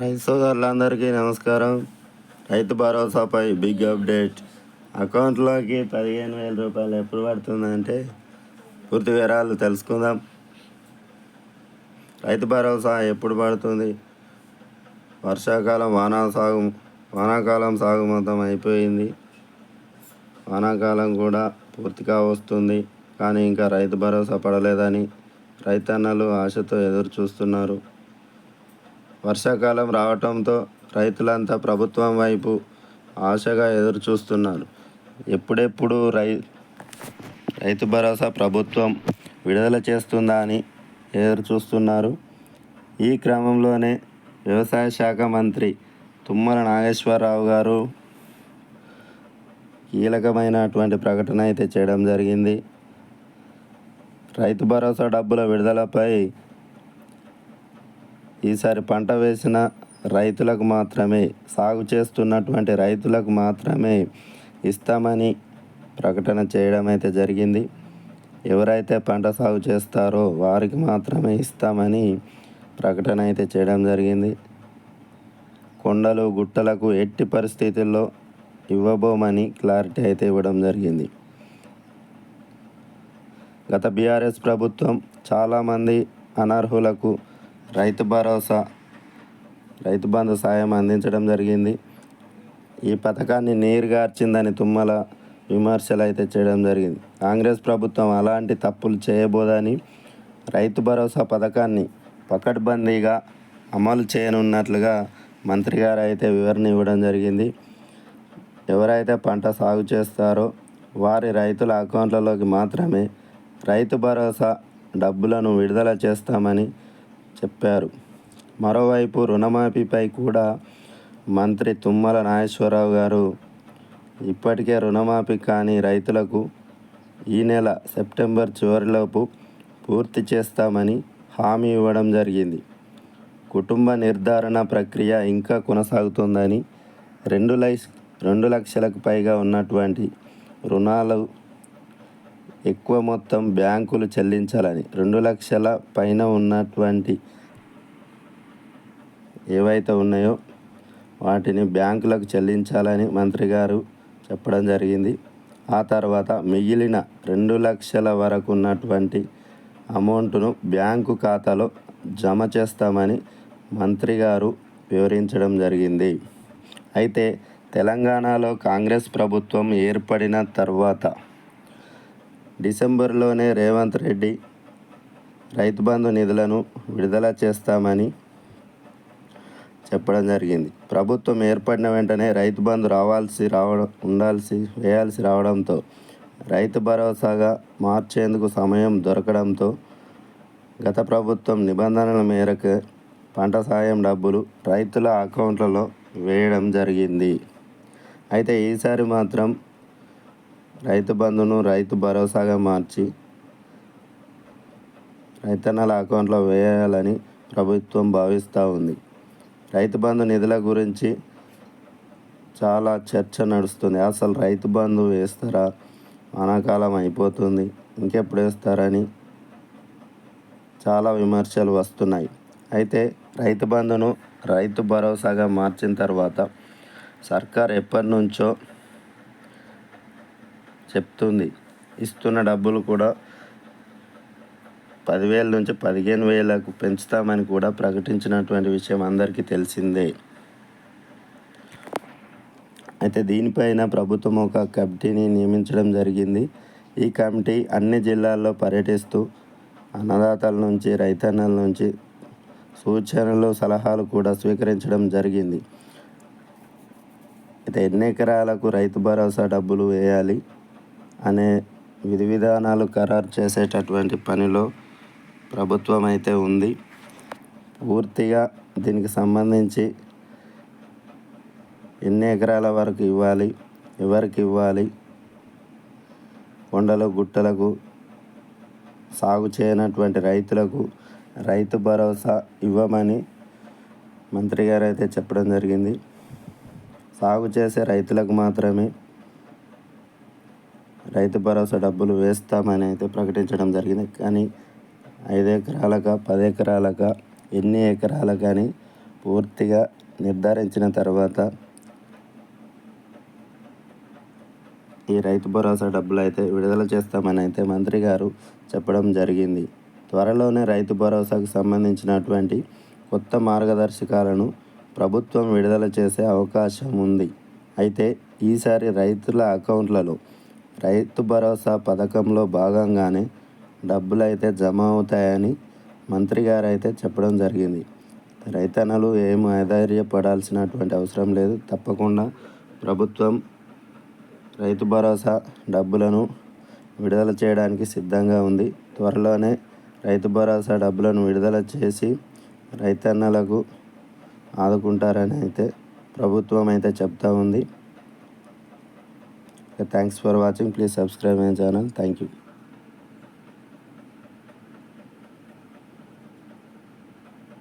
రైతు సోదరులందరికీ నమస్కారం. రైతు భరోసాపై బిగ్ అప్డేట్. అకౌంట్లోకి 15,000 రూపాయలు ఎప్పుడు పడుతుందంటే పూర్తి వివరాలు తెలుసుకుందాం. రైతు భరోసా ఎప్పుడు పడుతుంది? వర్షాకాలం వానాకాలం సాగు మొత్తం అయిపోయింది. వానాకాలం కూడా పూర్తిగా వస్తుంది. కానీ ఇంకా రైతు భరోసా పడలేదని రైతన్నలు ఆశతో ఎదురు చూస్తున్నారు. వర్షాకాలం రావడంతో రైతులంతా ప్రభుత్వం వైపు ఆశగా ఎదురు చూస్తున్నారు. ఎప్పుడెప్పుడు రైతు భరోసా ప్రభుత్వం విడుదల చేస్తుందా అని ఎదురు చూస్తున్నారు. ఈ క్రమంలోనే వ్యవసాయ శాఖ మంత్రి తుమ్మల నాగేశ్వరరావు గారు కీలకమైనటువంటి ప్రకటన అయితే చేయడం జరిగింది. రైతు భరోసా డబ్బుల విడుదలపై ఈసారి పంట వేసిన రైతులకు మాత్రమే, సాగు చేస్తున్నటువంటి రైతులకు మాత్రమే ఇస్తామని ప్రకటన చేయడం అయితే జరిగింది. ఎవరైతే పంట సాగు చేస్తారో వారికి మాత్రమే ఇస్తామని ప్రకటన అయితే చేయడం జరిగింది. కొండలు గుట్టలకు ఎట్టి పరిస్థితుల్లో ఇవ్వబోమని క్లారిటీ అయితే ఇవ్వడం జరిగింది. గత బీఆర్ఎస్ ప్రభుత్వం చాలామంది అనర్హులకు రైతు భరోసా, రైతు బంధు సాయం అందించడం జరిగింది. ఈ పథకాన్ని నీరుగార్చిందని తుమ్మల విమర్శలు అయితే చేయడం జరిగింది. కాంగ్రెస్ ప్రభుత్వం అలాంటి తప్పులు చేయబోదని రైతు భరోసా పథకాన్ని పకడ్బందీగా అమలు చేయనున్నట్లుగా మంత్రి గారు అయితే వివరణ ఇవ్వడం జరిగింది. ఎవరైతే పంట సాగు చేస్తారో వారి రైతుల అకౌంట్లలోకి మాత్రమే రైతు భరోసా డబ్బులను విడుదల చేస్తామని చెప్పారు. మరోవైపు రుణమాఫీపై కూడా మంత్రి తుమ్మల నాగేశ్వరరావు గారు ఇప్పటికే రుణమాఫీ కాని రైతులకు ఈ నెల సెప్టెంబర్ చివరిలోపు పూర్తి చేస్తామని హామీ ఇవ్వడం జరిగింది. కుటుంబ నిర్ధారణ ప్రక్రియ ఇంకా కొనసాగుతుందని, 2 లక్షలకు పైగా ఉన్నటువంటి రుణాలు ఎక్కువ మొత్తం బ్యాంకులు చెల్లించాలని, 2 లక్షల పైన ఉన్నటువంటి ఏవైతే ఉన్నాయో వాటిని బ్యాంకులకు చెల్లించాలని మంత్రి గారు చెప్పడం జరిగింది. ఆ తర్వాత మిగిలిన 2 లక్షల వరకు ఉన్నటువంటి అమౌంట్ను బ్యాంకు ఖాతాలో జమ చేస్తామని మంత్రి గారు వివరించడం జరిగింది. అయితే తెలంగాణలో కాంగ్రెస్ ప్రభుత్వం ఏర్పడిన తర్వాత డిసెంబర్లోనే రేవంత్ రెడ్డి రైతు బంధు నిధులను విడుదల చేస్తామని చెప్పడం జరిగింది. ప్రభుత్వం ఏర్పడిన వెంటనే రైతు బంధు వేయాల్సి రావడంతో రైతు భరోసాగా మార్చేందుకు సమయం దొరకడంతో గత ప్రభుత్వం నిబంధనల మేరకు పంట సాయం డబ్బులు రైతుల అకౌంట్లలో వేయడం జరిగింది. అయితే ఈసారి మాత్రం రైతు బంధును రైతు భరోసాగా మార్చి రైతన్నల అకౌంట్లో వేయాలని ప్రభుత్వం భావిస్తూ ఉంది. రైతు బంధు నిధుల గురించి చాలా చర్చ నడుస్తుంది. అసలు రైతు బంధు వేస్తారా? వానాకాలం అయిపోతుంది, ఇంకెప్పుడు వేస్తారని చాలా విమర్శలు వస్తున్నాయి. అయితే రైతు బంధును రైతు భరోసాగా మార్చిన తర్వాత సర్కార్ ఎప్పటి నుంచో చెప్తుంది, ఇస్తున్న డబ్బులు కూడా 10,000 నుంచి 15,000కు పెంచుతామని కూడా ప్రకటించినటువంటి విషయం అందరికీ తెలిసిందే. అయితే దీనిపైన ప్రభుత్వం ఒక కమిటీని నియమించడం జరిగింది. ఈ కమిటీ అన్ని జిల్లాల్లో పర్యటిస్తూ అన్నదాతల నుంచి, రైతన్నల నుంచి సూచనలు, సలహాలు కూడా స్వీకరించడం జరిగింది. అయితే ఎన్ని ఎకరాలకు రైతు భరోసా డబ్బులు వేయాలి అనే విధి విధానాలు ఖరారు చేసేటటువంటి పనిలో ప్రభుత్వం అయితే ఉంది. పూర్తిగా దీనికి సంబంధించి ఎన్ని ఎకరాల వరకు ఇవ్వాలి, ఎవరికి ఇవ్వాలి, కొండలు గుట్టలకు సాగు చేయనటువంటి రైతులకు రైతు భరోసా ఇవ్వమని మంత్రి గారు అయితే చెప్పడం జరిగింది. సాగు చేసే రైతులకు మాత్రమే రైతు భరోసా డబ్బులు వేస్తామని అయితే ప్రకటించడం జరిగింది. కానీ 5 ఎకరాలక, 10 ఎకరాలక, ఎన్ని ఎకరాలకని పూర్తిగా నిర్ధారించిన తర్వాత ఈ రైతు భరోసా డబ్బులు అయితే విడుదల చేస్తామని అయితే మంత్రి గారు చెప్పడం జరిగింది. త్వరలోనే రైతు భరోసాకు సంబంధించినటువంటి కొత్త మార్గదర్శకాలను ప్రభుత్వం విడుదల చేసే అవకాశం ఉంది. అయితే ఈసారి రైతుల అకౌంట్లలో రైతు భరోసా పథకంలో భాగంగానే డబ్బులు అయితే జమ అవుతాయని మంత్రి గారు అయితే చెప్పడం జరిగింది. రైతన్నలు ఏం ఆధైర్యపడాల్సినటువంటి అవసరం లేదు. తప్పకుండా ప్రభుత్వం రైతు భరోసా డబ్బులను విడుదల చేయడానికి సిద్ధంగా ఉంది. త్వరలోనే రైతు భరోసా డబ్బులను విడుదల చేసి రైతన్నలకు ఆదుకుంటారని అయితే ప్రభుత్వం అయితే చెప్తా ఉంది. Thanks for watching. Please subscribe my channel. Thank you.